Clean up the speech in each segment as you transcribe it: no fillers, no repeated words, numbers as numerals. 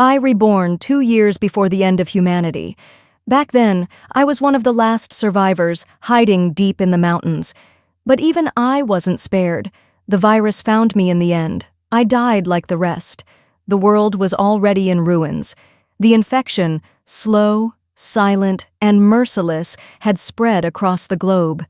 I reborn 2 years before the end of humanity. Back then, I was one of the last survivors, hiding deep in the mountains. But even I wasn't spared. The virus found me in the end. I died like the rest. The world was already in ruins. The infection, slow, silent, and merciless, had spread across the globe.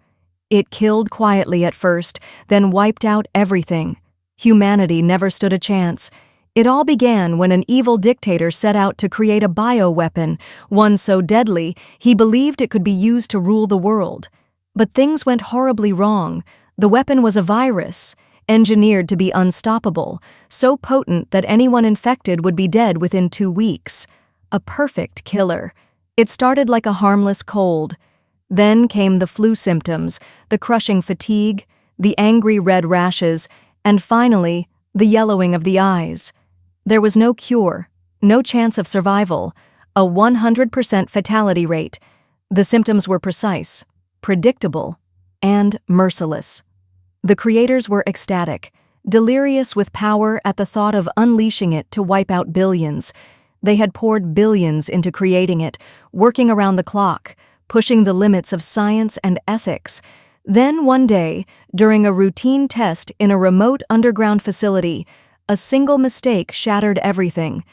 It killed quietly at first, then wiped out everything. Humanity never stood a chance. It all began when an evil dictator set out to create a bioweapon, one so deadly he believed it could be used to rule the world. But things went horribly wrong. The weapon was a virus, engineered to be unstoppable, so potent that anyone infected would be dead within 2 weeks. A perfect killer. It started like a harmless cold. Then came the flu symptoms, the crushing fatigue, the angry red rashes, and finally, the yellowing of the eyes. There was no cure, no chance of survival, a 100% fatality rate. The symptoms were precise, predictable, and merciless. The creators were ecstatic, delirious with power at the thought of unleashing it to wipe out billions. They had poured billions into creating it, working around the clock, pushing the limits of science and ethics. Then one day, during a routine test in a remote underground facility, a single mistake shattered everything.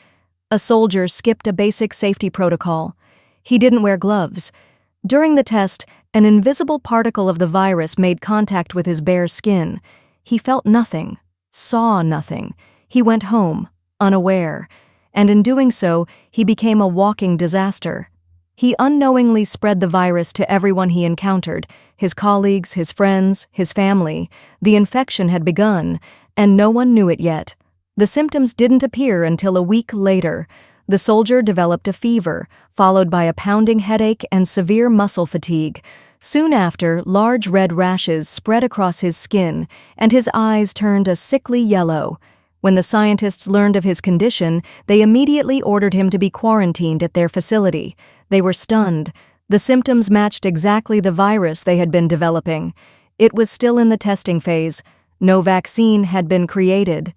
A soldier skipped a basic safety protocol. He didn't wear gloves. During the test, an invisible particle of the virus made contact with his bare skin. He felt nothing, saw nothing. He went home, unaware, and in doing so, he became a walking disaster. He unknowingly spread the virus to everyone he encountered, his colleagues, his friends, his family. The infection had begun, and no one knew it yet. The symptoms didn't appear until a week later. The soldier developed a fever, followed by a pounding headache and severe muscle fatigue. Soon after, large red rashes spread across his skin, and his eyes turned a sickly yellow. When the scientists learned of his condition, they immediately ordered him to be quarantined at their facility. They were stunned. The symptoms matched exactly the virus they had been developing. It was still in the testing phase. No vaccine had been created.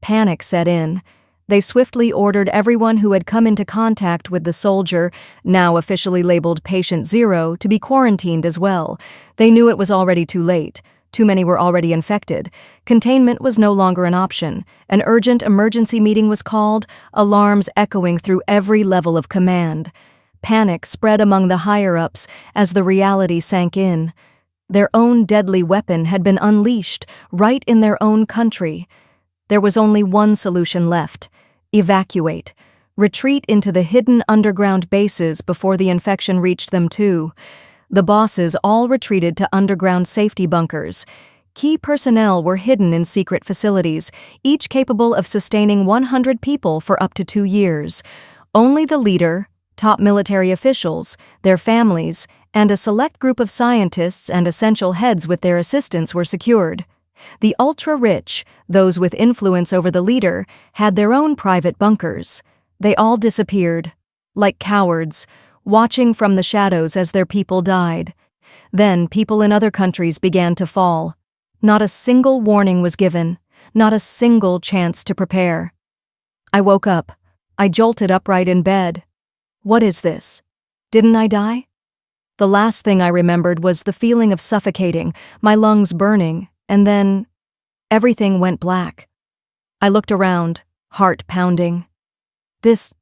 Panic set in. They swiftly ordered everyone who had come into contact with the soldier, now officially labeled Patient Zero, to be quarantined as well. They knew it was already too late. Too many were already infected. Containment was no longer an option. An urgent emergency meeting was called, alarms echoing through every level of command. Panic spread among the higher-ups as the reality sank in. Their own deadly weapon had been unleashed right in their own country. There was only one solution left: evacuate. Retreat into the hidden underground bases before the infection reached them too. The bosses all retreated to underground safety bunkers. Key personnel were hidden in secret facilities, each capable of sustaining 100 people for up to 2 years. Only the leader, top military officials, their families, and a select group of scientists and essential heads with their assistants were secured. The ultra-rich, those with influence over the leader, had their own private bunkers. They all disappeared, like cowards, watching from the shadows as their people died. Then people in other countries began to fall. Not a single warning was given, not a single chance to prepare. I woke up. I jolted upright in bed. What is this? Didn't I die? The last thing I remembered was the feeling of suffocating, my lungs burning, and then everything went black. I looked around, heart pounding. This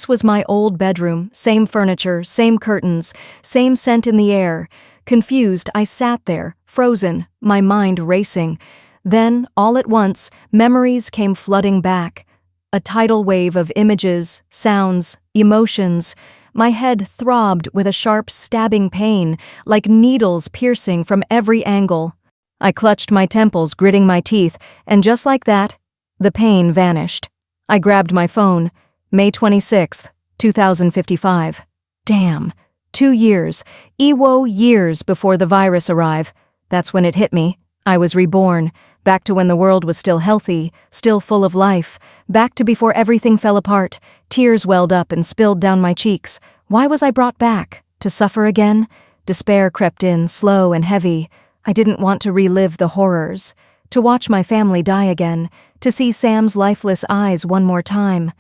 was my old bedroom, same furniture, same curtains, same scent in the air. Confused, I sat there, frozen, my mind racing. Then, all at once, memories came flooding back. A tidal wave of images, sounds, emotions. My head throbbed with a sharp, stabbing pain, like needles piercing from every angle. I clutched my temples, gritting my teeth, and just like that, the pain vanished. I grabbed my phone. May 26th, 2055. Damn. 2 years. Years before the virus arrived. That's when it hit me. I was reborn. Back to when the world was still healthy, still full of life. Back to before everything fell apart. Tears welled up and spilled down my cheeks. Why was I brought back? To suffer again? Despair crept in, slow and heavy. I didn't want to relive the horrors. To watch my family die again. To see Sam's lifeless eyes one more time.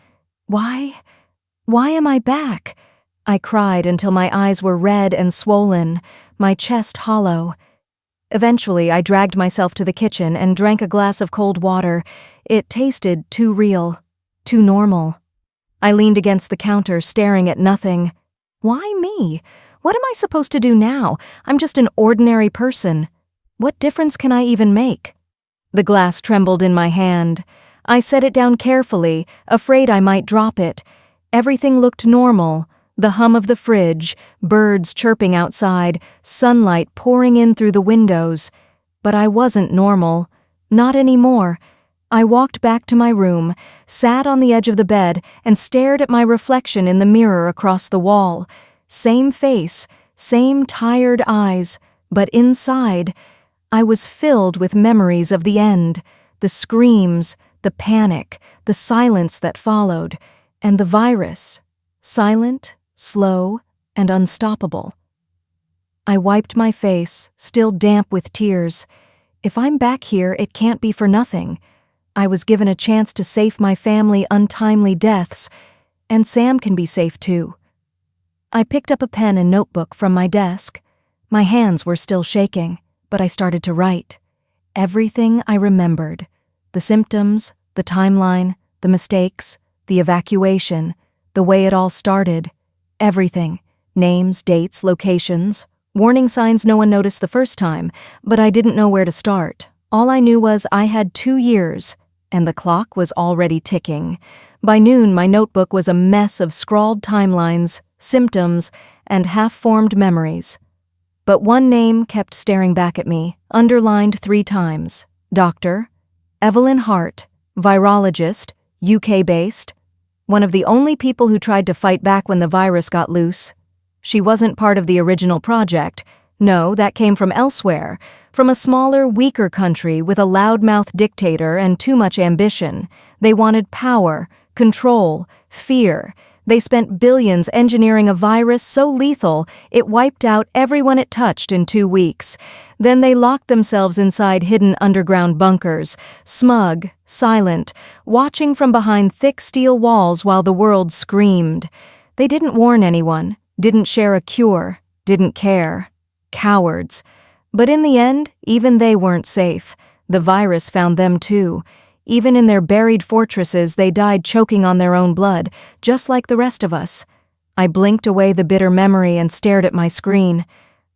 Why? Why am I back? I cried until my eyes were red and swollen, my chest hollow. Eventually, I dragged myself to the kitchen and drank a glass of cold water. It tasted too real, too normal. I leaned against the counter, staring at nothing. Why me? What am I supposed to do now? I'm just an ordinary person. What difference can I even make? The glass trembled in my hand. I set it down carefully, afraid I might drop it. Everything looked normal. The hum of the fridge, birds chirping outside, sunlight pouring in through the windows. But I wasn't normal. Not anymore. I walked back to my room, sat on the edge of the bed, and stared at my reflection in the mirror across the wall. Same face, same tired eyes, but inside, I was filled with memories of the end, the screams, the panic, the silence that followed, and the virus, silent, slow, and unstoppable. I wiped my face, still damp with tears. If I'm back here, it can't be for nothing. I was given a chance to save my family untimely deaths, and Sam can be safe too. I picked up a pen and notebook from my desk. My hands were still shaking, but I started to write. Everything I remembered. The symptoms, the timeline, the mistakes, the evacuation, the way it all started. Everything. Names, dates, locations. Warning signs no one noticed the first time, but I didn't know where to start. All I knew was I had 2 years, and the clock was already ticking. By noon, my notebook was a mess of scrawled timelines, symptoms, and half-formed memories. But one name kept staring back at me, underlined 3 times. Dr. Evelyn Hart, virologist, UK-based, one of the only people who tried to fight back when the virus got loose. She wasn't part of the original project. No, that came from elsewhere, from a smaller, weaker country with a loudmouth dictator and too much ambition. They wanted power, control, fear. They spent billions engineering a virus so lethal it wiped out everyone it touched in 2 weeks. Then they locked themselves inside hidden underground bunkers, smug, silent, watching from behind thick steel walls while the world screamed. They didn't warn anyone, didn't share a cure, didn't care. Cowards. But in the end, even they weren't safe. The virus found them too. Even in their buried fortresses, they died choking on their own blood, just like the rest of us. I blinked away the bitter memory and stared at my screen.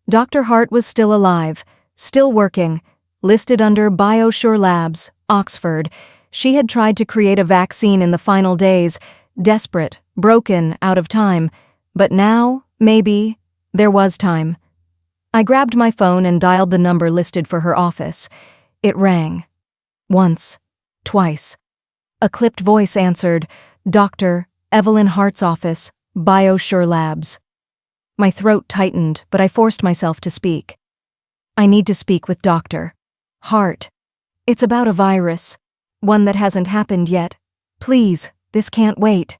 Dr. Hart was still alive, still working, listed under BioSure Labs, Oxford. She had tried to create a vaccine in the final days, desperate, broken, out of time. But now, maybe, there was time. I grabbed my phone and dialed the number listed for her office. It rang. Once. Twice. A clipped voice answered, Dr. Evelyn Hart's office, BioSure Labs. My throat tightened, but I forced myself to speak. I need to speak with Dr. Hart. It's about a virus, one that hasn't happened yet. Please, this can't wait.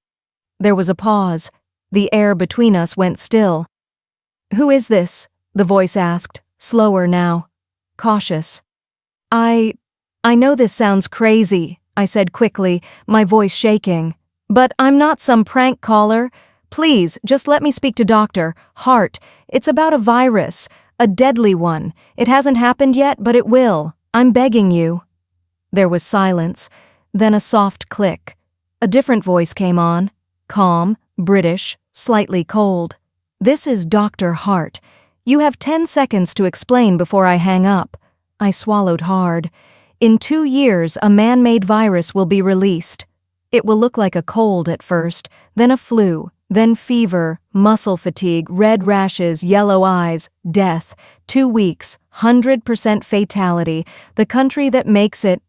There was a pause. The air between us went still. Who is this? The voice asked, slower now, cautious. I know this sounds crazy, I said quickly, my voice shaking. But I'm not some prank caller. Please, just let me speak to Dr. Hart. It's about a virus, a deadly one. It hasn't happened yet, but it will. I'm begging you. There was silence, then a soft click. A different voice came on, calm, British, slightly cold. This is Dr. Hart. You have 10 seconds to explain before I hang up. I swallowed hard. In 2 years, a man-made virus will be released. It will look like a cold at first, then a flu, then fever, muscle fatigue, red rashes, yellow eyes, death. 2 weeks, 100% fatality. The country that makes it—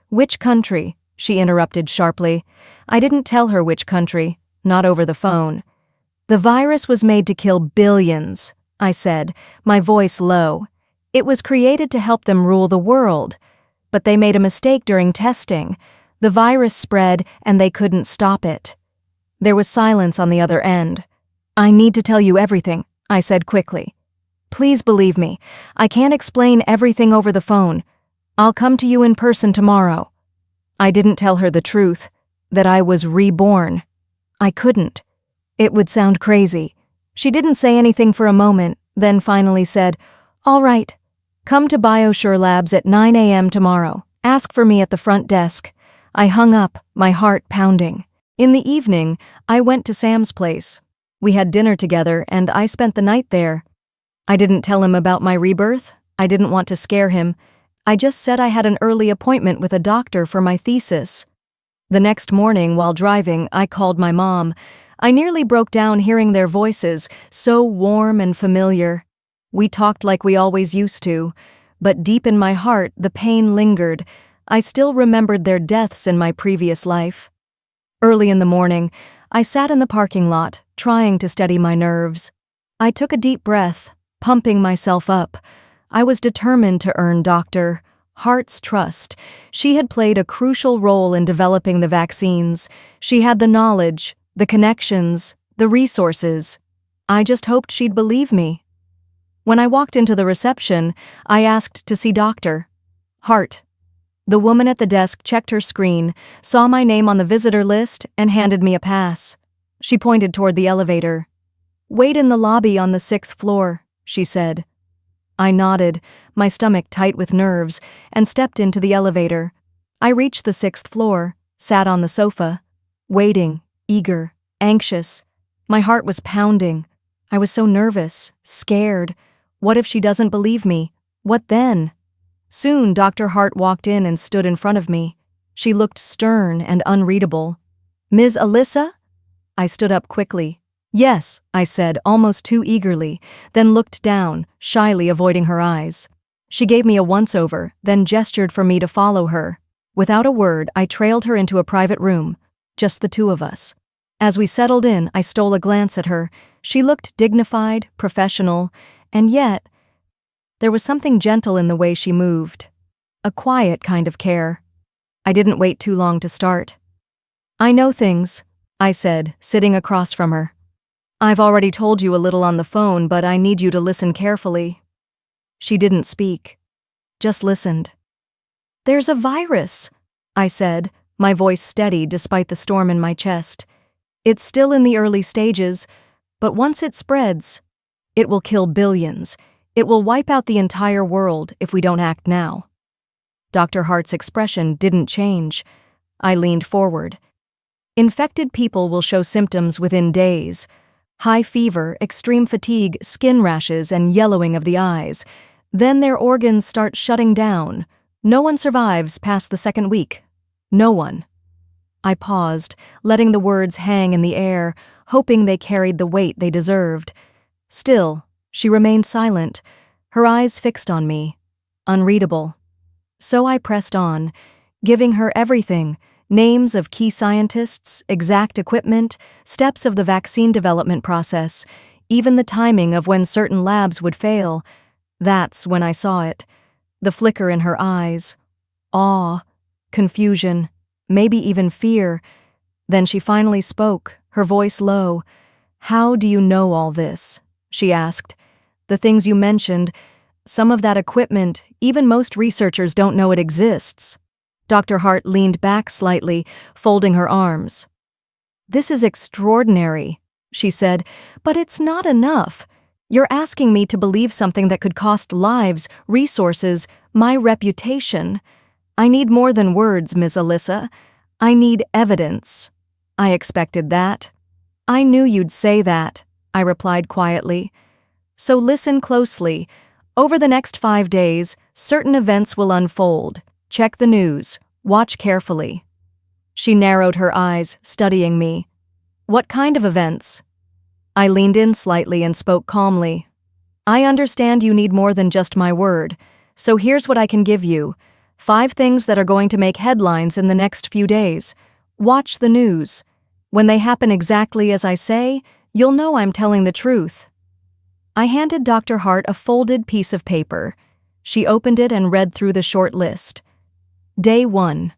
Which country? She interrupted sharply. I didn't tell her which country, not over the phone. The virus was made to kill billions, I said, my voice low. It was created to help them rule the world. But they made a mistake during testing. The virus spread and they couldn't stop it. There was silence on the other end. I need to tell you everything, I said quickly. Please believe me. I can't explain everything over the phone. I'll come to you in person tomorrow. I didn't tell her the truth, that I was reborn. I couldn't. It would sound crazy. She didn't say anything for a moment, then finally said, "All right. Come to BioSure Labs at 9 a.m. tomorrow. Ask for me at the front desk." I hung up, my heart pounding. In the evening, I went to Sam's place. We had dinner together, and I spent the night there. I didn't tell him about my rebirth. I didn't want to scare him. I just said I had an early appointment with a doctor for my thesis. The next morning, while driving, I called my mom. I nearly broke down hearing their voices, so warm and familiar. We talked like we always used to, but deep in my heart, the pain lingered. I still remembered their deaths in my previous life. Early in the morning, I sat in the parking lot, trying to steady my nerves. I took a deep breath, pumping myself up. I was determined to earn Dr. Hart's trust. She had played a crucial role in developing the vaccines. She had the knowledge, the connections, the resources. I just hoped she'd believe me. When I walked into the reception, I asked to see Dr. Hart. The woman at the desk checked her screen, saw my name on the visitor list, and handed me a pass. She pointed toward the elevator. "Wait in the lobby on the 6th floor," she said. I nodded, my stomach tight with nerves, and stepped into the elevator. I reached the 6th floor, sat on the sofa, waiting, eager, anxious. My heart was pounding. I was so nervous, scared. What if she doesn't believe me? What then? Soon, Dr. Hart walked in and stood in front of me. She looked stern and unreadable. "Ms. Alyssa?" I stood up quickly. "Yes," I said, almost too eagerly, then looked down, shyly avoiding her eyes. She gave me a once-over, then gestured for me to follow her. Without a word, I trailed her into a private room, just the two of us. As we settled in, I stole a glance at her. She looked dignified, professional, and yet, there was something gentle in the way she moved. A quiet kind of care. I didn't wait too long to start. "I know things," I said, sitting across from her. "I've already told you a little on the phone, but I need you to listen carefully." She didn't speak, just listened. "There's a virus," I said, my voice steady despite the storm in my chest. "It's still in the early stages, but once it spreads, it will kill billions. It will wipe out the entire world if we don't act now." Dr. Hart's expression didn't change. I leaned forward. "Infected people will show symptoms within days. High fever, extreme fatigue, skin rashes, and yellowing of the eyes. Then their organs start shutting down. No one survives past the second week. No one." I paused, letting the words hang in the air, hoping they carried the weight they deserved. Still, she remained silent, her eyes fixed on me, unreadable. So I pressed on, giving her everything: names of key scientists, exact equipment, steps of the vaccine development process, even the timing of when certain labs would fail. That's when I saw it. The flicker in her eyes. Awe, confusion, maybe even fear. Then she finally spoke, her voice low. "How do you know all this?" she asked. "The things you mentioned, some of that equipment, even most researchers don't know it exists." Dr. Hart leaned back slightly, folding her arms. "This is extraordinary," she said, "but it's not enough. You're asking me to believe something that could cost lives, resources, my reputation. I need more than words, Ms. Alyssa. I need evidence." I expected that. "I knew you'd say that," I replied quietly. "So listen closely. Over the next 5 days, certain events will unfold. Check the news. Watch carefully." She narrowed her eyes, studying me. "What kind of events?" I leaned in slightly and spoke calmly. "I understand you need more than just my word, so here's what I can give you. 5 things that are going to make headlines in the next few days. Watch the news. When they happen exactly as I say, you'll know I'm telling the truth." I handed Dr. Hart a folded piece of paper. She opened it and read through the short list. Day 1.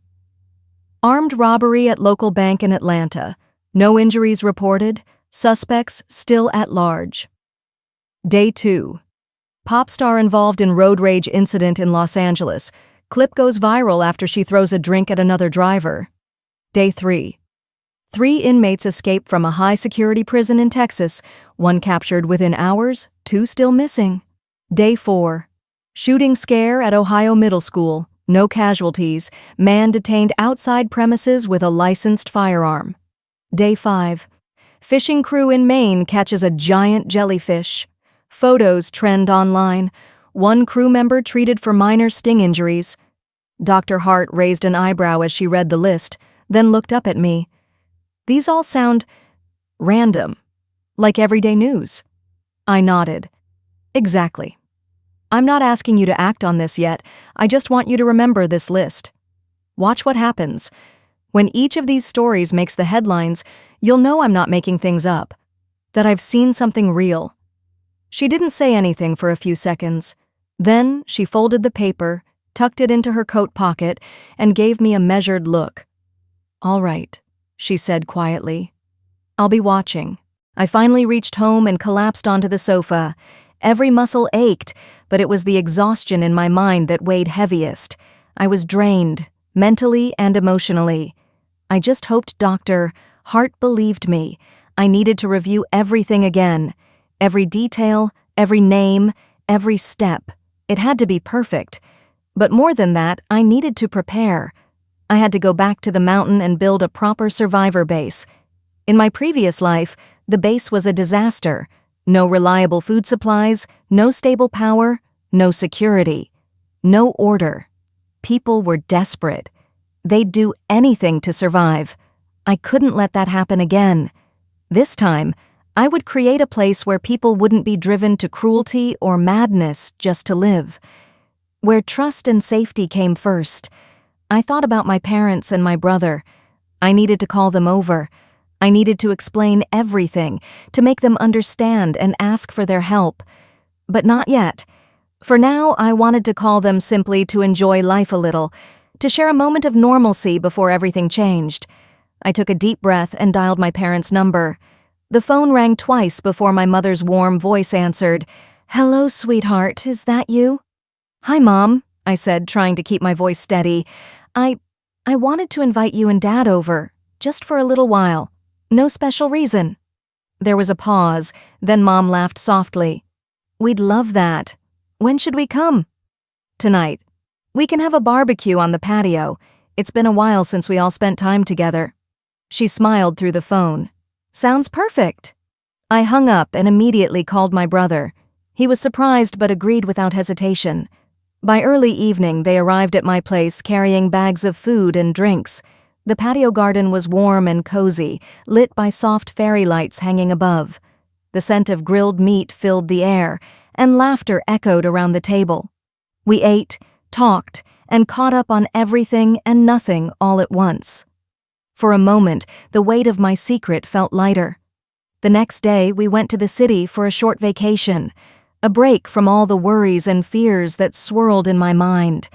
Armed robbery at local bank in Atlanta. No injuries reported. Suspects still at large. Day 2. Pop star involved in road rage incident in Los Angeles. Clip goes viral after she throws a drink at another driver. Day 3. 3 inmates escaped from a high-security prison in Texas, 1 captured within hours, 2 still missing. Day 4. Shooting scare at Ohio Middle School, no casualties, man detained outside premises with a licensed firearm. Day 5. Fishing crew in Maine catches a giant jellyfish. Photos trend online. 1 crew member treated for minor sting injuries. Dr. Hart raised an eyebrow as she read the list, then looked up at me. These all sound random, like everyday news. I nodded. Exactly. I'm not asking you to act on this yet. I just want you to remember this list. Watch what happens. When each of these stories makes the headlines, you'll know I'm not making things up, that I've seen something real. She didn't say anything for a few seconds. Then she folded the paper, tucked it into her coat pocket, and gave me a measured look. All right, she said quietly. I'll be watching. I finally reached home and collapsed onto the sofa. Every muscle ached, but it was the exhaustion in my mind that weighed heaviest. I was drained, mentally and emotionally. I just hoped Dr. Hart believed me. I needed to review everything again. Every detail, every name, every step. It had to be perfect. But more than that, I needed to prepare. I had to go back to the mountain and build a proper survivor base. In my previous life, the base was a disaster. No reliable food supplies, no stable power, no security, no order. People were desperate. They'd do anything to survive. I couldn't let that happen again. This time, I would create a place where people wouldn't be driven to cruelty or madness just to live. Where trust and safety came first. I thought about my parents and my brother. I needed to call them over. I needed to explain everything, to make them understand and ask for their help. But not yet. For now, I wanted to call them simply to enjoy life a little, to share a moment of normalcy before everything changed. I took a deep breath and dialed my parents' number. The phone rang twice before my mother's warm voice answered. "Hello, sweetheart, is that you?" "Hi, Mom," I said, trying to keep my voice steady. I wanted to invite you and Dad over, just for a little while. No special reason." There was a pause, then Mom laughed softly. "We'd love that. When should we come?" "Tonight. We can have a barbecue on the patio. It's been a while since we all spent time together." She smiled through the phone. "Sounds perfect." I hung up and immediately called my brother. He was surprised but agreed without hesitation. By early evening, they arrived at my place carrying bags of food and drinks. The patio garden was warm and cozy, lit by soft fairy lights hanging above. The scent of grilled meat filled the air, and laughter echoed around the table. We ate, talked, and caught up on everything and nothing all at once. For a moment, the weight of my secret felt lighter. The next day, we went to the city for a short vacation, a break from all the worries and fears that swirled in my mind.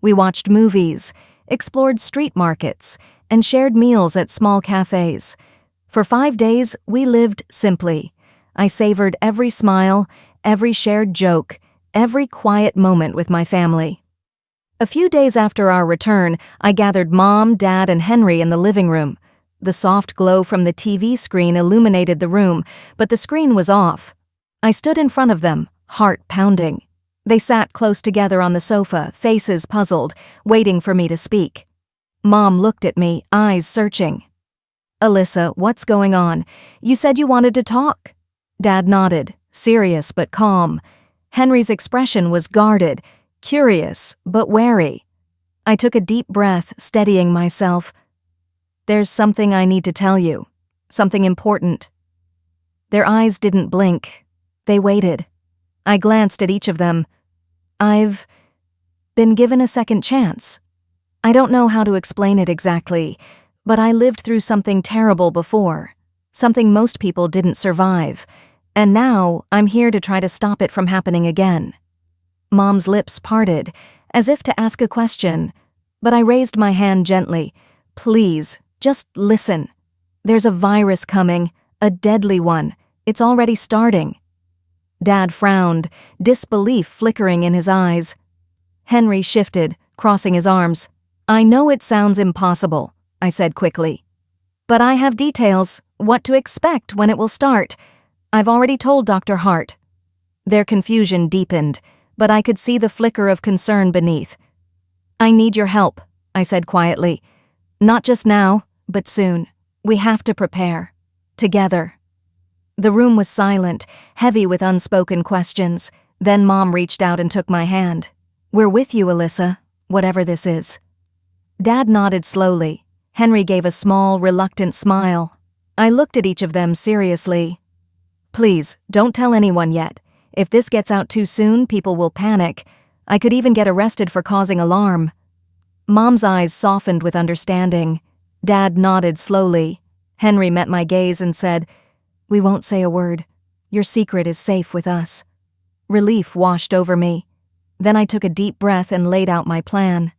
We watched movies, explored street markets, and shared meals at small cafes. For 5 days, we lived simply. I savored every smile, every shared joke, every quiet moment with my family. A few days after our return, I gathered Mom, Dad, and Henry in the living room. The soft glow from the TV screen illuminated the room, but the screen was off. I stood in front of them, heart pounding. They sat close together on the sofa, faces puzzled, waiting for me to speak. Mom looked at me, eyes searching. "Alyssa, what's going on? You said you wanted to talk." Dad nodded, serious but calm. Henry's expression was guarded, curious but wary. I took a deep breath, steadying myself. "There's something I need to tell you. Something important." Their eyes didn't blink. They waited. I glanced at each of them. "I've been given a second chance. I don't know how to explain it exactly, but I lived through something terrible before, something most people didn't survive, and now I'm here to try to stop it from happening again." Mom's lips parted, as if to ask a question, but I raised my hand gently. "Please, just listen. There's a virus coming, a deadly one. It's already starting." Dad frowned, disbelief flickering in his eyes. Henry shifted, crossing his arms. "I know it sounds impossible," I said quickly. But I have details, what to expect when it will start. I've already told Dr. Hart. Their confusion deepened, but I could see the flicker of concern beneath. I need your help, I said quietly. Not just now, but soon. We have to prepare. Together. The room was silent, heavy with unspoken questions. Then Mom reached out and took my hand. We're with you, Alyssa, whatever this is. Dad nodded slowly. Henry gave a small, reluctant smile. I looked at each of them seriously. Please, don't tell anyone yet. If this gets out too soon, people will panic. I could even get arrested for causing alarm. Mom's eyes softened with understanding. Dad nodded slowly. Henry met my gaze and said, We won't say a word. Your secret is safe with us. Relief washed over me. Then I took a deep breath and laid out my plan.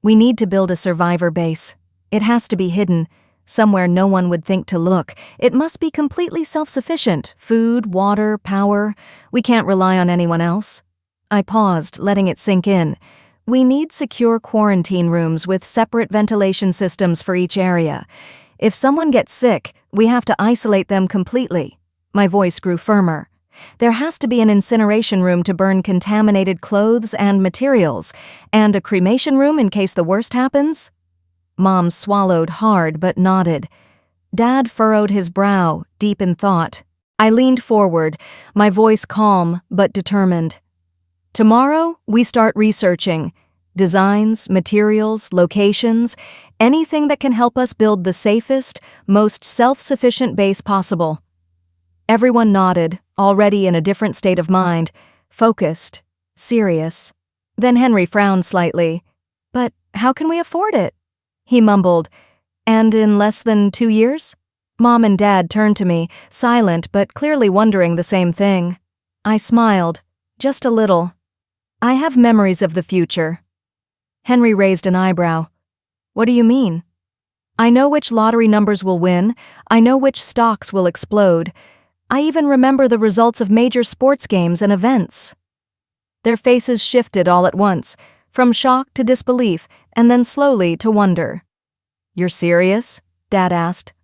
We need to build a survivor base. It has to be hidden, somewhere no one would think to look. It must be completely self-sufficient. Food, water, power. We can't rely on anyone else. I paused, letting it sink in. We need secure quarantine rooms with separate ventilation systems for each area. If someone gets sick, we have to isolate them completely. My voice grew firmer. There has to be an incineration room to burn contaminated clothes and materials, and a cremation room in case the worst happens. Mom swallowed hard but nodded. Dad furrowed his brow, deep in thought. I leaned forward, my voice calm but determined. Tomorrow, we start researching. Designs, materials, locations, anything that can help us build the safest, most self-sufficient base possible. Everyone nodded, already in a different state of mind, focused, serious. Then Henry frowned slightly. But how can we afford it? He mumbled, And in less than 2 years? Mom and Dad turned to me, silent but clearly wondering the same thing. I smiled, just a little. I have memories of the future. Henry raised an eyebrow. What do you mean? I know which lottery numbers will win. I know which stocks will explode. I even remember the results of major sports games and events. Their faces shifted all at once, from shock to disbelief, and then slowly to wonder. You're serious? Dad asked.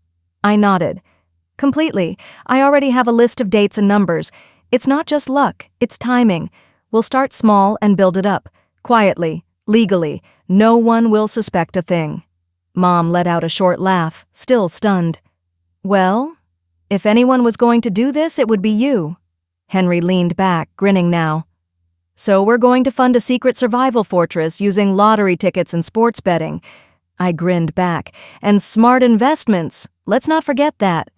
I nodded. Completely. I already have a list of dates and numbers. It's not just luck, it's timing. We'll start small and build it up. Quietly, legally. No one will suspect a thing. Mom let out a short laugh, still stunned. Well, if anyone was going to do this, it would be you. Henry leaned back, grinning now. So we're going to fund a secret survival fortress using lottery tickets and sports betting. I grinned back. And smart investments. Let's not forget that.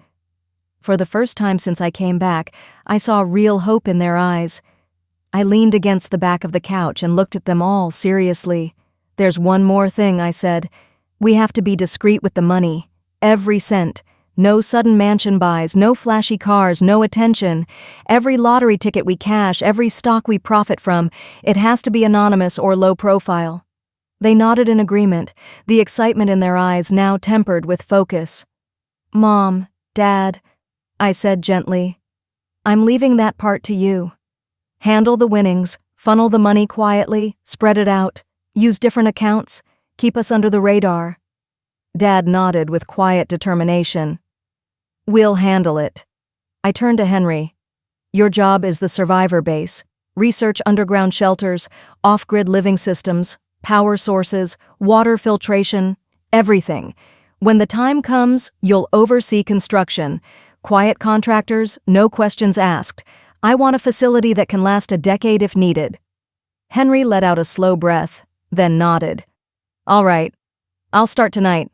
For the first time since I came back, I saw real hope in their eyes. I leaned against the back of the couch and looked at them all seriously. There's one more thing, I said. We have to be discreet with the money. Every cent. No sudden mansion buys, no flashy cars, no attention. Every lottery ticket we cash, every stock we profit from, it has to be anonymous or low profile. They nodded in agreement, the excitement in their eyes now tempered with focus. Mom, Dad, I said gently, I'm leaving that part to you. Handle the winnings, funnel the money quietly, spread it out, use different accounts, keep us under the radar. Dad nodded with quiet determination. We'll handle it. I turned to Henry. Your job is the survivor base. Research underground shelters, off-grid living systems, power sources, water filtration, everything. When the time comes, you'll oversee construction. Quiet contractors, no questions asked. I want a facility that can last a decade if needed. Henry let out a slow breath, then nodded. All right, I'll start tonight.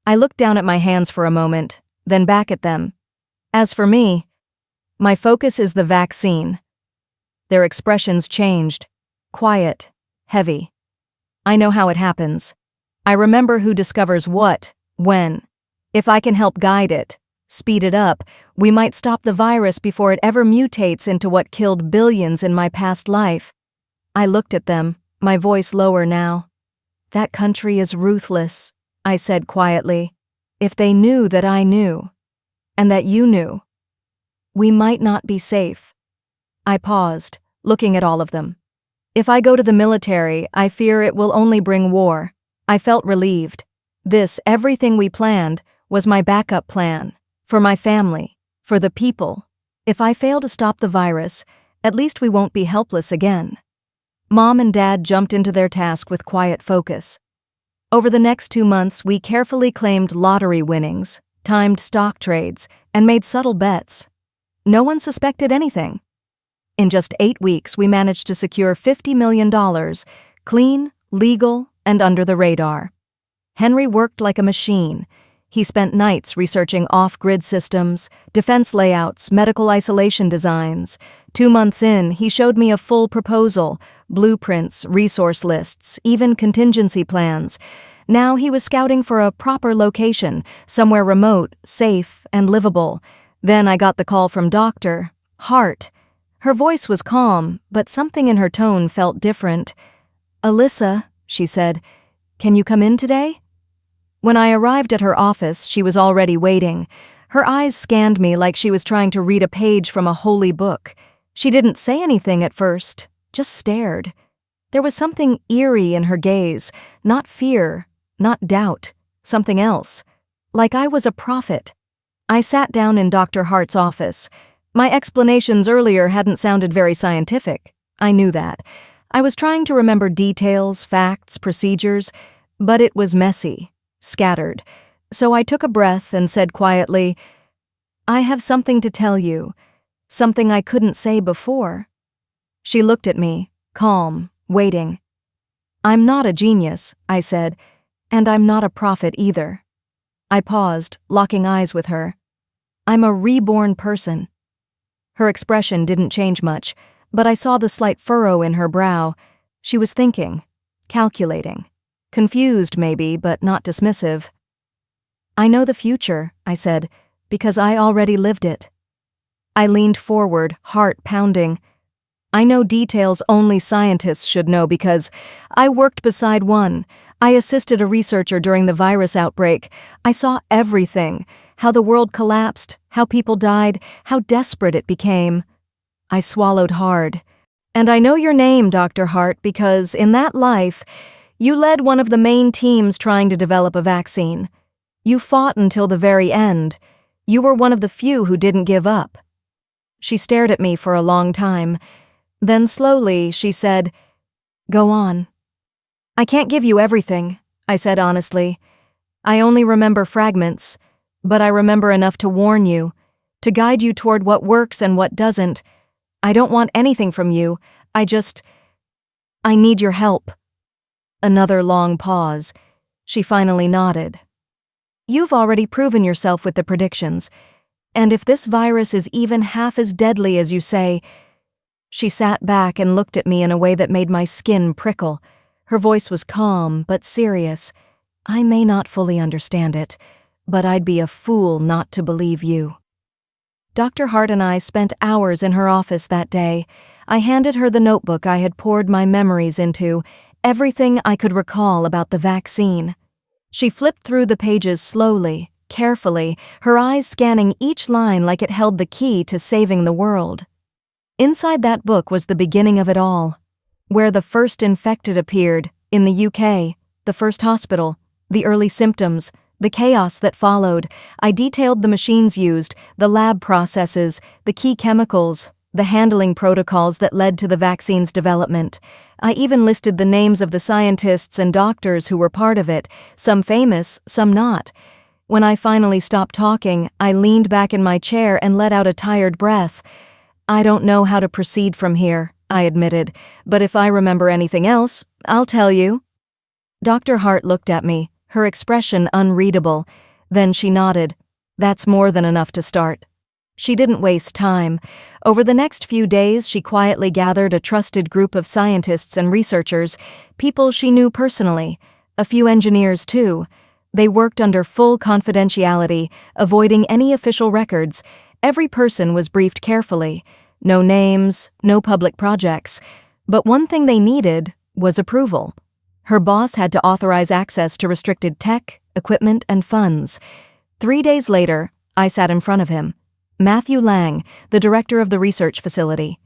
I looked down at my hands for a moment, then back at them. As for me, my focus is the vaccine. Their expressions changed. Quiet, heavy. I know how it happens. I remember who discovers what, when. If I can help guide it, speed it up, we might stop the virus before it ever mutates into what killed billions in my past life. I looked at them, my voice lower now. That country is ruthless, I said quietly. If they knew that I knew, and that you knew, we might not be safe. I paused, looking at all of them. If I go to the military, I fear it will only bring war. I felt relieved. This, everything we planned, was my backup plan, for my family, for the people. If I fail to stop the virus, at least we won't be helpless again. Mom and Dad jumped into their task with quiet focus. Over the next 2 months, we carefully claimed lottery winnings, timed stock trades, and made subtle bets. No one suspected anything. In just 8 weeks, we managed to secure $50 million, clean, legal, and under the radar. Henry worked like a machine. He spent nights researching off-grid systems, defense layouts, medical isolation designs. 2 months in, he showed me a full proposal, blueprints, resource lists, even contingency plans. Now he was scouting for a proper location, somewhere remote, safe, and livable. Then I got the call from Dr. Hart. Her voice was calm, but something in her tone felt different. "Alyssa," she said, "can you come in today?" When I arrived at her office, she was already waiting. Her eyes scanned me like she was trying to read a page from a holy book. She didn't say anything at first, just stared. There was something eerie in her gaze, not fear, not doubt, something else. Like I was a prophet. I sat down in Dr. Hart's office. My explanations earlier hadn't sounded very scientific. I knew that. I was trying to remember details, facts, procedures, but it was messy, scattered. So I took a breath and said quietly, "I have something to tell you, something I couldn't say before." She looked at me, calm, waiting. "I'm not a genius," I said, "and I'm not a prophet either." I paused, locking eyes with her. "I'm a reborn person." Her expression didn't change much, but I saw the slight furrow in her brow. She was thinking, calculating. Confused, maybe, but not dismissive. "I know the future," I said, "because I already lived it." I leaned forward, heart pounding. "I know details only scientists should know because I worked beside one. I assisted a researcher during the virus outbreak. I saw everything, how the world collapsed, how people died, how desperate it became." I swallowed hard. "And I know your name, Dr. Hart, because in that life, you led one of the main teams trying to develop a vaccine. You fought until the very end. You were one of the few who didn't give up." She stared at me for a long time. Then slowly, she said, "Go on." "I can't give you everything," I said honestly. "I only remember fragments, but I remember enough to warn you, to guide you toward what works and what doesn't. I don't want anything from you. I need your help." Another long pause. She finally nodded. "You've already proven yourself with the predictions, and if this virus is even half as deadly as you say..." She sat back and looked at me in a way that made my skin prickle. Her voice was calm but serious. "I may not fully understand it, but I'd be a fool not to believe you." Dr. Hart and I spent hours in her office that day. I handed her the notebook I had poured my memories into, everything I could recall about the vaccine. She flipped through the pages slowly, carefully, her eyes scanning each line like it held the key to saving the world. Inside that book was the beginning of it all. Where the first infected appeared, in the UK, the first hospital, the early symptoms, the chaos that followed. I detailed the machines used, the lab processes, the key chemicals, the handling protocols that led to the vaccine's development. I even listed the names of the scientists and doctors who were part of it, some famous, some not. When I finally stopped talking, I leaned back in my chair and let out a tired breath. "I don't know how to proceed from here," I admitted, "but if I remember anything else, I'll tell you." Dr. Hart looked at me, her expression unreadable. Then she nodded. "That's more than enough to start." She didn't waste time. Over the next few days, she quietly gathered a trusted group of scientists and researchers, people she knew personally, a few engineers too. They worked under full confidentiality, avoiding any official records. Every person was briefed carefully. No names, no public projects. But one thing they needed was approval. Her boss had to authorize access to restricted tech, equipment, and funds. 3 days later, I sat in front of him. Matthew Lang, the director of the research facility.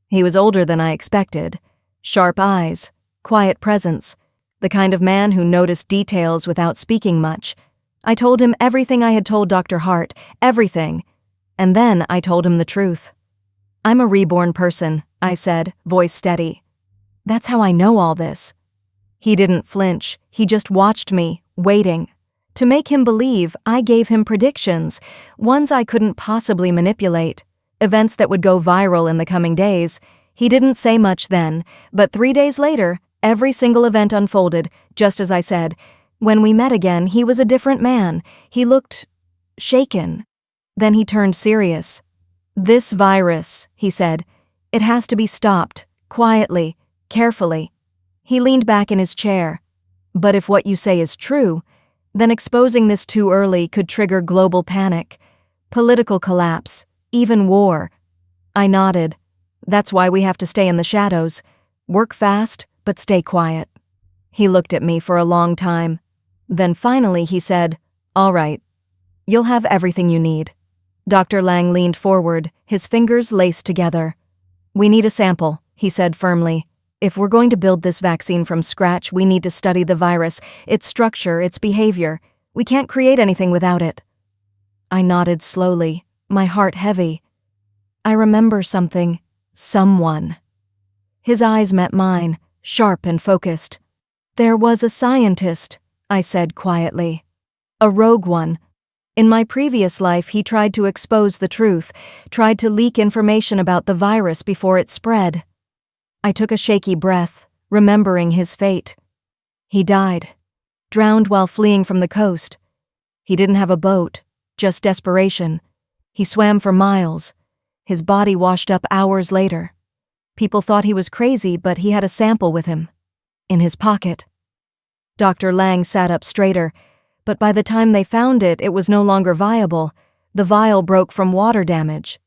He was older than I expected. Sharp eyes, quiet presence, the kind of man who noticed details without speaking much. I told him everything I had told Dr. Hart, everything. And then I told him the truth. I'm a reborn person, I said, voice steady. That's how I know all this. He didn't flinch, he just watched me, waiting. To make him believe, I gave him predictions, ones I couldn't possibly manipulate, events that would go viral in the coming days. He didn't say much then, but 3 days later, every single event unfolded, just as I said. When we met again, he was a different man. He looked shaken. Then he turned serious. This virus, he said, it has to be stopped, quietly, carefully. He leaned back in his chair. But if what you say is true, then exposing this too early could trigger global panic, political collapse, even war. I nodded. That's why we have to stay in the shadows. Work fast, but stay quiet. He looked at me for a long time. Then finally he said, "All right. You'll have everything you need." Dr. Lang leaned forward, his fingers laced together. "We need a sample," he said firmly. "If we're going to build this vaccine from scratch, we need to study the virus, its structure, its behavior. We can't create anything without it." I nodded slowly, my heart heavy. I remember something. Someone. His eyes met mine, sharp and focused. "There was a scientist," I said quietly. "A rogue one. In my previous life, he tried to expose the truth, tried to leak information about the virus before it spread." I took a shaky breath, remembering his fate. He died, drowned while fleeing from the coast. He didn't have a boat, just desperation. He swam for miles. His body washed up hours later. People thought he was crazy, but he had a sample with him. In his pocket. Dr. Lang sat up straighter, but by the time they found it, it was no longer viable. The vial broke from water damage.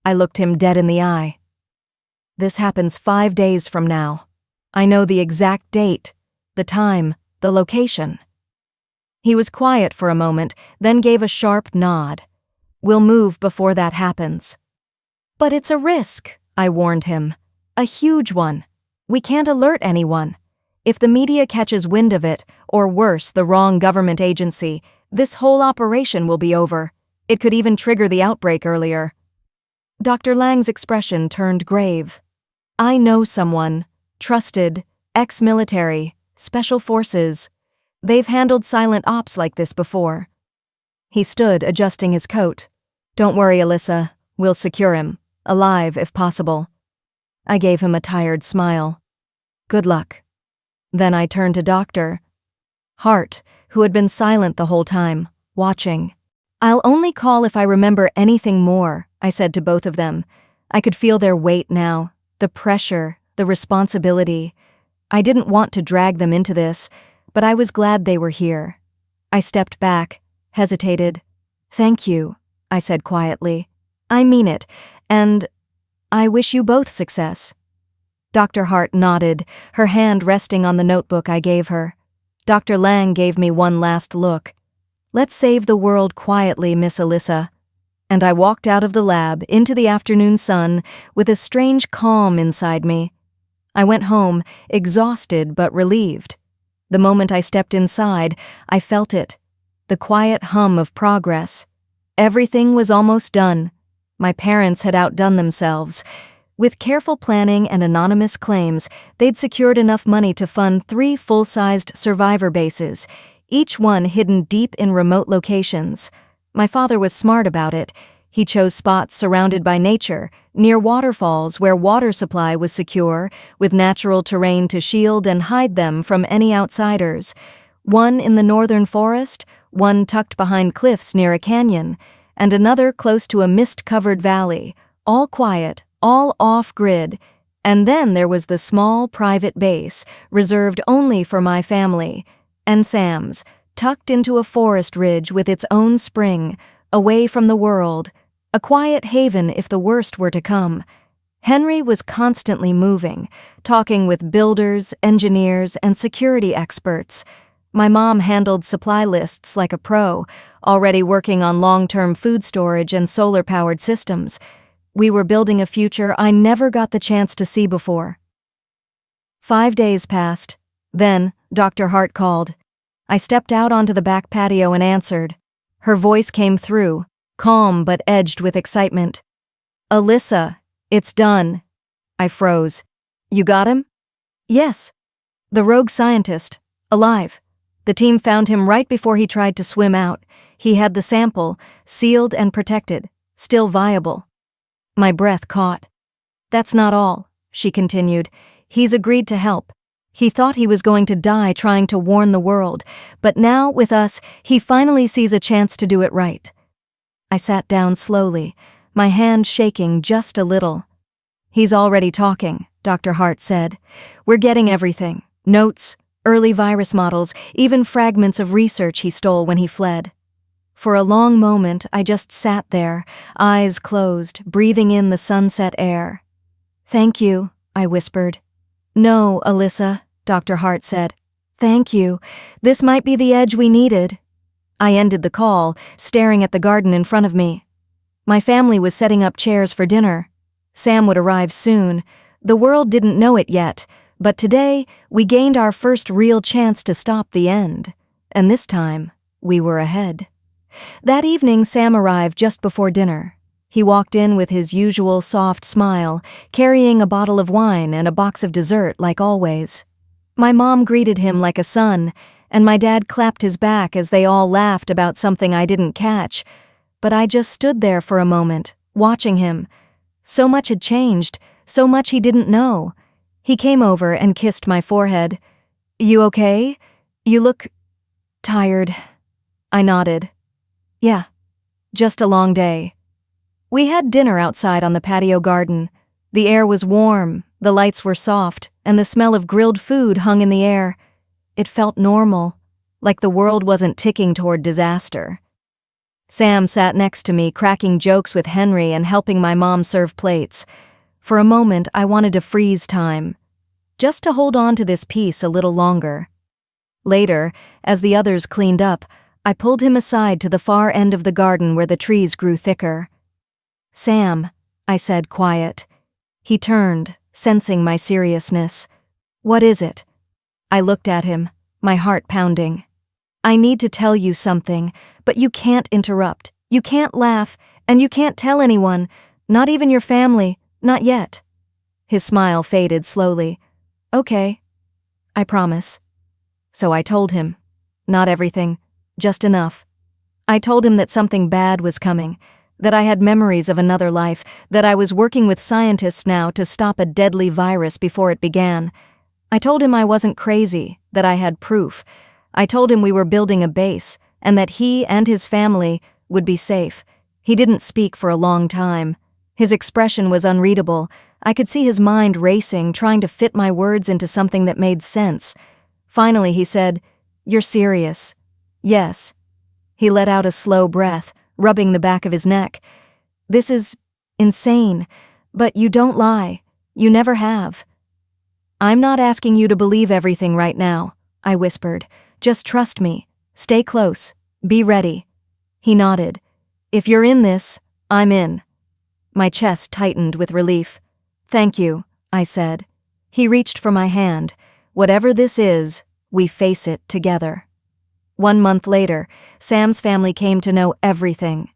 I looked him dead in the eye. "This happens 5 days from now. I know the exact date, the time, the location." He was quiet for a moment, then gave a sharp nod. "We'll move before that happens." "But it's a risk," I warned him. "A huge one. We can't alert anyone. If the media catches wind of it, or worse, the wrong government agency, this whole operation will be over. It could even trigger the outbreak earlier." Dr. Lang's expression turned grave. "I know someone. Trusted, ex-military, special forces. They've handled silent ops like this before." He stood, adjusting his coat. "Don't worry, Alyssa. We'll secure him. Alive, if possible." I gave him a tired smile. "Good luck." Then I turned to Dr. Hart, who had been silent the whole time, watching. "I'll only call if I remember anything more," I said to both of them. I could feel their weight now, the pressure, the responsibility. I didn't want to drag them into this, but I was glad they were here. I stepped back, hesitated. "Thank you," I said quietly. "I mean it, and I wish you both success." Dr. Hart nodded, her hand resting on the notebook I gave her. Dr. Lang gave me one last look. "Let's save the world quietly, Miss Alyssa." And I walked out of the lab into the afternoon sun with a strange calm inside me. I went home, exhausted but relieved. The moment I stepped inside, I felt it. The quiet hum of progress. Everything was almost done. My parents had outdone themselves. With careful planning and anonymous claims, they'd secured enough money to fund 3 full-sized survivor bases, each one hidden deep in remote locations. My father was smart about it. He chose spots surrounded by nature, near waterfalls where water supply was secure, with natural terrain to shield and hide them from any outsiders. One in the northern forest, one tucked behind cliffs near a canyon, and another close to a mist-covered valley, all quiet, all off-grid. And then there was the small, private base, reserved only for my family, and Sam's, tucked into a forest ridge with its own spring, away from the world, a quiet haven if the worst were to come. Henry was constantly moving, talking with builders, engineers, and security experts. My mom handled supply lists like a pro, already working on long-term food storage and solar-powered systems. We were building a future I never got the chance to see before. 5 days passed. Then, Dr. Hart called. I stepped out onto the back patio and answered. Her voice came through, calm but edged with excitement. Alyssa, it's done. I froze. You got him? Yes. The rogue scientist. Alive. The team found him right before he tried to swim out. He had the sample, sealed and protected, still viable. My breath caught. That's not all, she continued. He's agreed to help. He thought he was going to die trying to warn the world, but now, with us, he finally sees a chance to do it right. I sat down slowly, my hand shaking just a little. He's already talking, Dr. Hart said. We're getting everything. Notes, early virus models, even fragments of research he stole when he fled. For a long moment, I just sat there, eyes closed, breathing in the sunset air. Thank you, I whispered. No, Alyssa, Dr. Hart said. Thank you. This might be the edge we needed. I ended the call, staring at the garden in front of me. My family was setting up chairs for dinner. Sam would arrive soon. The world didn't know it yet, but today we gained our first real chance to stop the end. And this time, we were ahead. That evening, Sam arrived just before dinner. He walked in with his usual soft smile, carrying a bottle of wine and a box of dessert like always. My mom greeted him like a son, and my dad clapped his back as they all laughed about something I didn't catch. But I just stood there for a moment, watching him. So much had changed, so much he didn't know. He came over and kissed my forehead. You okay? You look tired. I nodded. Yeah, just a long day. We had dinner outside on the patio garden. The air was warm, the lights were soft, and the smell of grilled food hung in the air. It felt normal, like the world wasn't ticking toward disaster. Sam sat next to me, cracking jokes with Henry and helping my mom serve plates. For a moment, I wanted to freeze time, just to hold on to this piece a little longer. Later, as the others cleaned up, I pulled him aside to the far end of the garden where the trees grew thicker. Sam, I said, quiet. He turned, sensing my seriousness. What is it? I looked at him, my heart pounding. I need to tell you something, but you can't interrupt. You can't laugh, and you can't tell anyone, not even your family, not yet. His smile faded slowly. Okay, I promise. So I told him. Not everything, just enough. I told him that something bad was coming, that I had memories of another life, that I was working with scientists now to stop a deadly virus before it began. I told him I wasn't crazy, that I had proof. I told him we were building a base, and that he and his family would be safe. He didn't speak for a long time. His expression was unreadable. I could see his mind racing, trying to fit my words into something that made sense. Finally, he said, "You're serious?" "Yes." He let out a slow breath, rubbing the back of his neck. "This is insane, but you don't lie. You never have." "I'm not asking you to believe everything right now," I whispered. "Just trust me. Stay close. Be ready." He nodded. "If you're in this, I'm in." My chest tightened with relief. "Thank you," I said. He reached for my hand. "Whatever this is, we face it together." 1 month later, Sam's family came to know everything.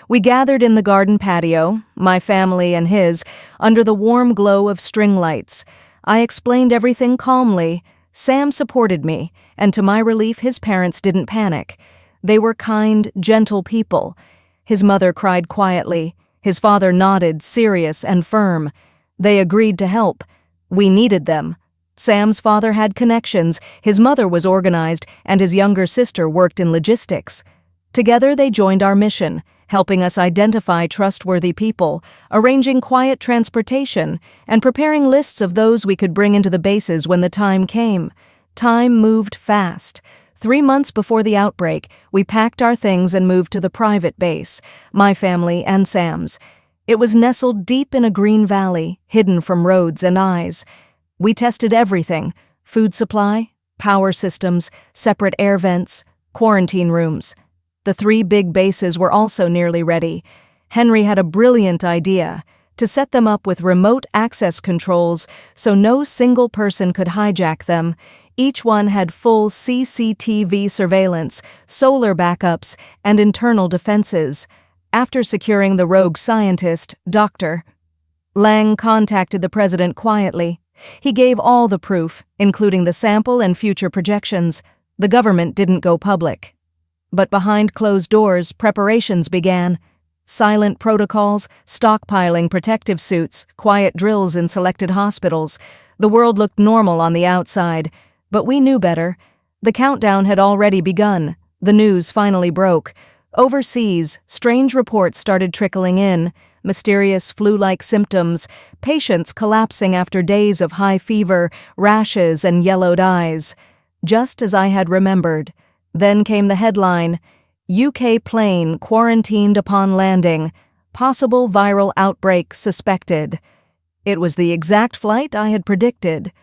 We gathered in the garden patio, my family and his, under the warm glow of string lights. I explained everything calmly. Sam supported me, and to my relief, his parents didn't panic. They were kind, gentle people. His mother cried quietly. His father nodded, serious and firm. They agreed to help. We needed them. Sam's father had connections, his mother was organized, and his younger sister worked in logistics. Together they joined our mission, helping us identify trustworthy people, arranging quiet transportation, and preparing lists of those we could bring into the bases when the time came. Time moved fast. 3 months before the outbreak, we packed our things and moved to the private base, my family and Sam's. It was nestled deep in a green valley, hidden from roads and eyes. We tested everything: food supply, power systems, separate air vents, quarantine rooms. The 3 big bases were also nearly ready. Henry had a brilliant idea: to set them up with remote access controls so no single person could hijack them. Each one had full CCTV surveillance, solar backups, and internal defenses. After securing the rogue scientist, Dr. Lang contacted the president quietly. He gave all the proof, including the sample and future projections. The government didn't go public. But behind closed doors, preparations began. Silent protocols, stockpiling protective suits, quiet drills in selected hospitals. The world looked normal on the outside, but we knew better. The countdown had already begun. The news finally broke. Overseas, strange reports started trickling in. Mysterious flu-like symptoms, patients collapsing after days of high fever, rashes, and yellowed eyes. Just as I had remembered. Then came the headline, UK plane quarantined upon landing. Possible viral outbreak suspected. It was the exact flight I had predicted.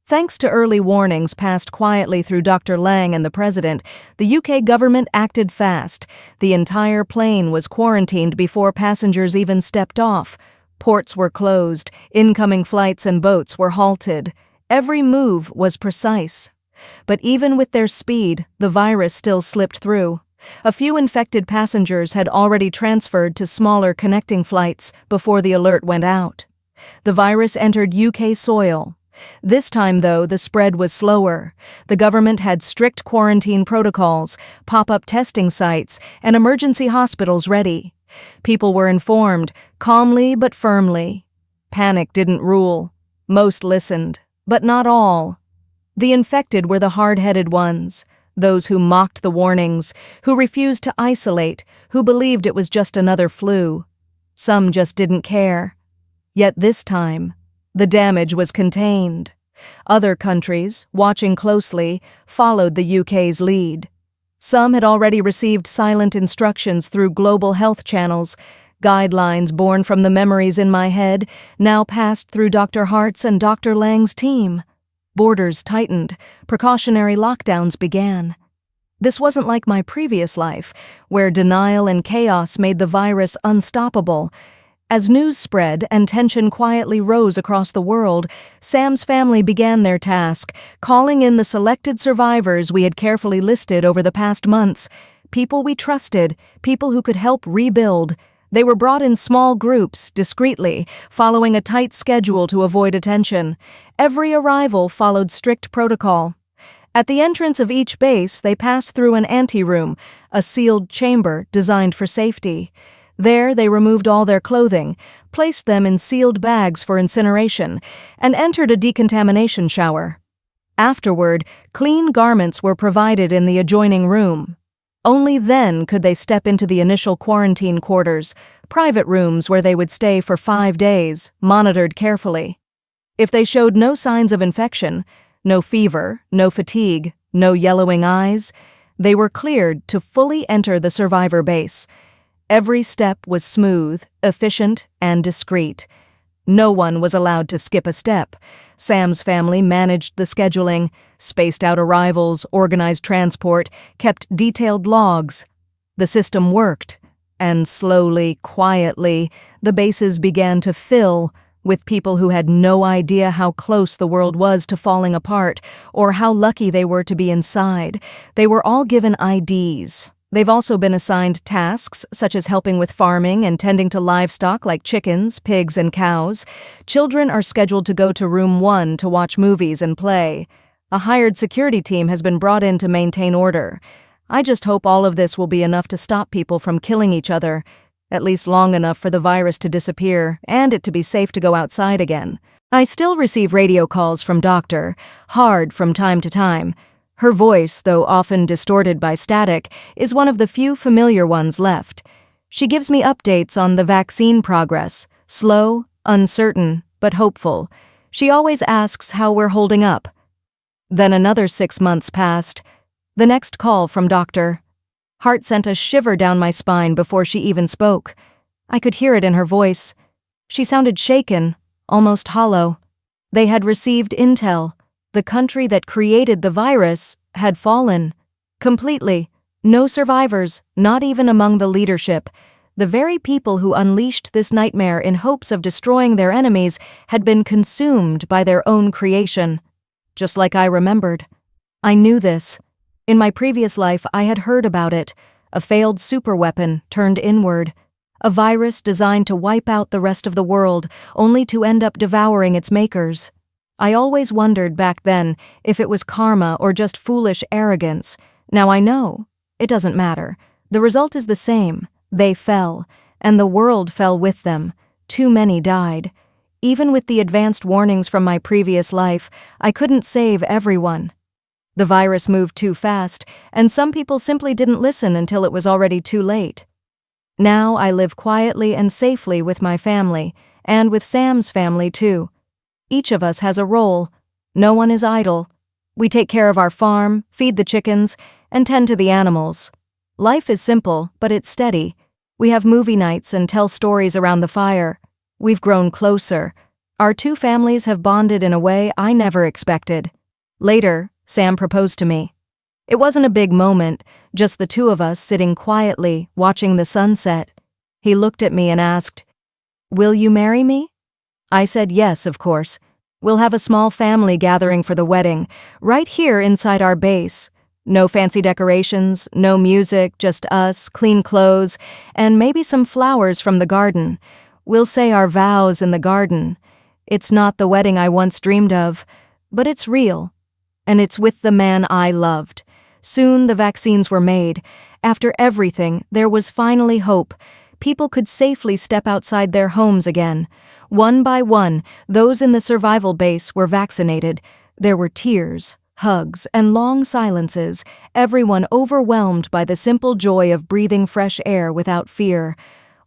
Thanks to early warnings passed quietly through Dr. Lang and the president, the UK government acted fast. The entire plane was quarantined before passengers even stepped off. Ports were closed, incoming flights and boats were halted. Every move was precise. But even with their speed, the virus still slipped through. A few infected passengers had already transferred to smaller connecting flights before the alert went out. The virus entered UK soil. This time, though, the spread was slower. The government had strict quarantine protocols, pop-up testing sites, and emergency hospitals ready. People were informed, calmly but firmly. Panic didn't rule. Most listened, but not all. The infected were the hard-headed ones, those who mocked the warnings, who refused to isolate, who believed it was just another flu. Some just didn't care. Yet this time, the damage was contained. Other countries, watching closely, followed the UK's lead. Some had already received silent instructions through global health channels. Guidelines born from the memories in my head now passed through Dr. Hart's and Dr. Lang's team. Borders tightened, precautionary lockdowns began. This wasn't like my previous life, where denial and chaos made the virus unstoppable. As news spread and tension quietly rose across the world, Sam's family began their task, calling in the selected survivors we had carefully listed over the past months. People we trusted, people who could help rebuild. They were brought in small groups, discreetly, following a tight schedule to avoid attention. Every arrival followed strict protocol. At the entrance of each base, they passed through an anteroom, a sealed chamber designed for safety. There, they removed all their clothing, placed them in sealed bags for incineration, and entered a decontamination shower. Afterward, clean garments were provided in the adjoining room. Only then could they step into the initial quarantine quarters, private rooms where they would stay for 5 days, monitored carefully. If they showed no signs of infection, no fever, no fatigue, no yellowing eyes, they were cleared to fully enter the survivor base. Every step was smooth, efficient, and discreet. No one was allowed to skip a step. Sam's family managed the scheduling, spaced out arrivals, organized transport, kept detailed logs. The system worked, and slowly, quietly, the bases began to fill with people who had no idea how close the world was to falling apart or how lucky they were to be inside. They were all given IDs. They've also been assigned tasks, such as helping with farming and tending to livestock like chickens, pigs, and cows. Children are scheduled to go to room 1 to watch movies and play. A hired security team has been brought in to maintain order. I just hope all of this will be enough to stop people from killing each other, at least long enough for the virus to disappear and it to be safe to go outside again. I still receive radio calls from Dr. Hard from time to time. Her voice, though often distorted by static, is one of the few familiar ones left. She gives me updates on the vaccine progress, slow, uncertain, but hopeful. She always asks how we're holding up. Then another 6 months passed. The next call from Dr. Hart sent a shiver down my spine before she even spoke. I could hear it in her voice. She sounded shaken, almost hollow. They had received intel. The country that created the virus had fallen. Completely. No survivors, not even among the leadership. The very people who unleashed this nightmare in hopes of destroying their enemies had been consumed by their own creation. Just like I remembered. I knew this. In my previous life, I had heard about it, a failed superweapon turned inward, a virus designed to wipe out the rest of the world, only to end up devouring its makers. I always wondered back then if it was karma or just foolish arrogance. Now I know. It doesn't matter. The result is the same. They fell, and the world fell with them. Too many died. Even with the advanced warnings from my previous life, I couldn't save everyone. The virus moved too fast, and some people simply didn't listen until it was already too late. Now I live quietly and safely with my family, and with Sam's family too. Each of us has a role. No one is idle. We take care of our farm, feed the chickens, and tend to the animals. Life is simple, but it's steady. We have movie nights and tell stories around the fire. We've grown closer. Our two families have bonded in a way I never expected. Later, Sam proposed to me. It wasn't a big moment, just the two of us sitting quietly, watching the sunset. He looked at me and asked, "Will you marry me?" I said yes, of course. We'll have a small family gathering for the wedding, right here inside our base. No fancy decorations, no music, just us, clean clothes, and maybe some flowers from the garden. We'll say our vows in the garden. It's not the wedding I once dreamed of, but it's real. And it's with the man I loved. Soon the vaccines were made. After everything, there was finally hope. People could safely step outside their homes again. One by one, those in the survival base were vaccinated. There were tears, hugs, and long silences, everyone overwhelmed by the simple joy of breathing fresh air without fear.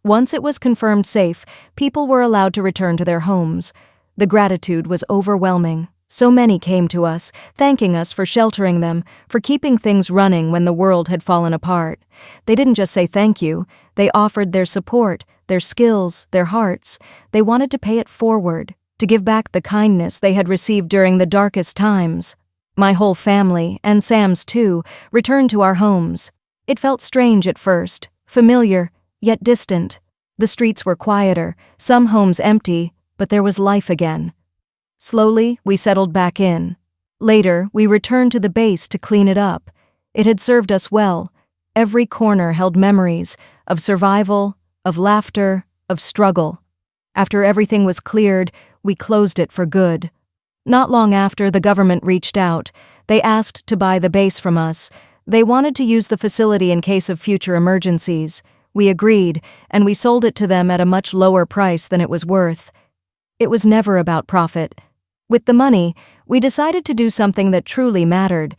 Once it was confirmed safe, people were allowed to return to their homes. The gratitude was overwhelming. So many came to us, thanking us for sheltering them, for keeping things running when the world had fallen apart. They didn't just say thank you, they offered their support, their skills, their hearts. They wanted to pay it forward, to give back the kindness they had received during the darkest times. My whole family, and Sam's too, returned to our homes. It felt strange at first, familiar, yet distant. The streets were quieter, some homes empty, but there was life again. Slowly, we settled back in. Later, we returned to the base to clean it up. It had served us well. Every corner held memories of survival, of laughter, of struggle. After everything was cleared, we closed it for good. Not long after, the government reached out. They asked to buy the base from us. They wanted to use the facility in case of future emergencies. We agreed, and we sold it to them at a much lower price than it was worth. It was never about profit. With the money, we decided to do something that truly mattered.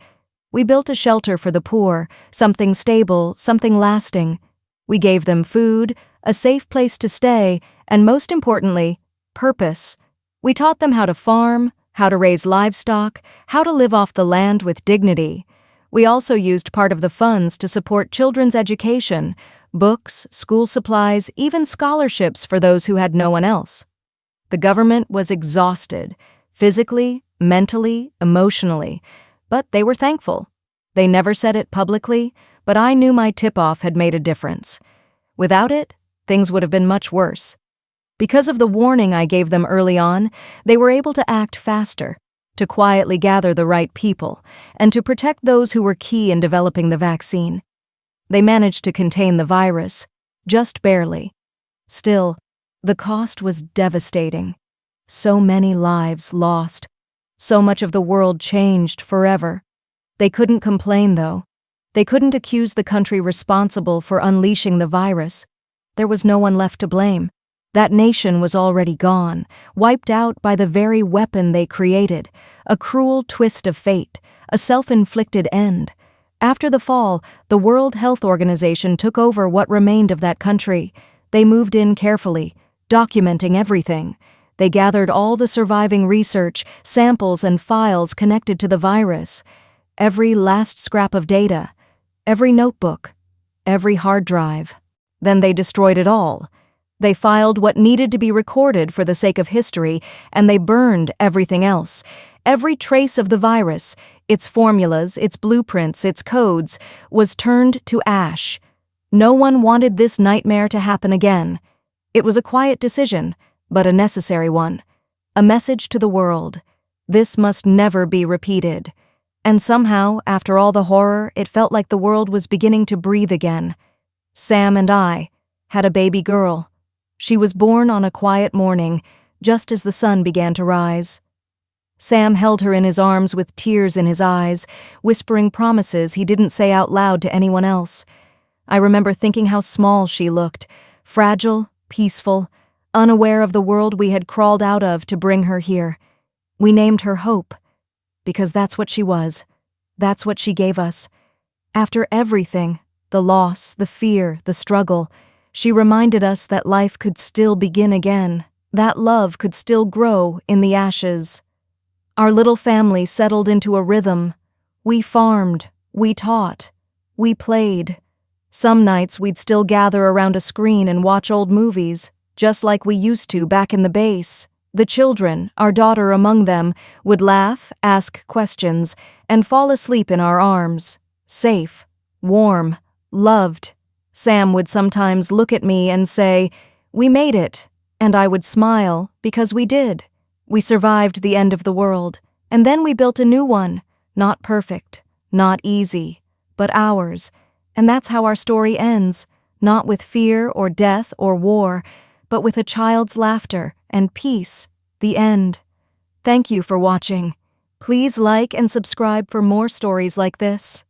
We built a shelter for the poor, something stable, something lasting. We gave them food, a safe place to stay, and most importantly, purpose. We taught them how to farm, how to raise livestock, how to live off the land with dignity. We also used part of the funds to support children's education, books, school supplies, even scholarships for those who had no one else. The government was exhausted, physically, mentally, emotionally, but they were thankful. They never said it publicly, but I knew my tip-off had made a difference. Without it, things would have been much worse. Because of the warning I gave them early on, they were able to act faster, to quietly gather the right people, and to protect those who were key in developing the vaccine. They managed to contain the virus, just barely. Still, the cost was devastating. So many lives lost. So much of the world changed forever. They couldn't complain, though. They couldn't accuse the country responsible for unleashing the virus. There was no one left to blame. That nation was already gone, wiped out by the very weapon they created, a cruel twist of fate, a self-inflicted end. After the fall, the World Health Organization took over what remained of that country. They moved in carefully, documenting everything. They gathered all the surviving research, samples, and files connected to the virus. Every last scrap of data, every notebook, every hard drive. Then they destroyed it all. They filed what needed to be recorded for the sake of history, and they burned everything else. Every trace of the virus, its formulas, its blueprints, its codes, was turned to ash. No one wanted this nightmare to happen again. It was a quiet decision, but a necessary one. A message to the world. This must never be repeated. And somehow, after all the horror, it felt like the world was beginning to breathe again. Sam and I had a baby girl. She was born on a quiet morning, just as the sun began to rise. Sam held her in his arms with tears in his eyes, whispering promises he didn't say out loud to anyone else. I remember thinking how small she looked, fragile, peaceful, unaware of the world we had crawled out of to bring her here. We named her Hope, because that's what she was. That's what she gave us. After everything, the loss, the fear, the struggle, she reminded us that life could still begin again, that love could still grow in the ashes. Our little family settled into a rhythm. We farmed, we taught, we played. Some nights we'd still gather around a screen and watch old movies, just like we used to back in the base. The children, our daughter among them, would laugh, ask questions, and fall asleep in our arms. Safe, warm, loved. Sam would sometimes look at me and say, "We made it," and I would smile, because we did. We survived the end of the world, and then we built a new one, not perfect, not easy, but ours. And that's how our story ends, not with fear or death or war, but with a child's laughter and peace, the end. Thank you for watching. Please like and subscribe for more stories like this.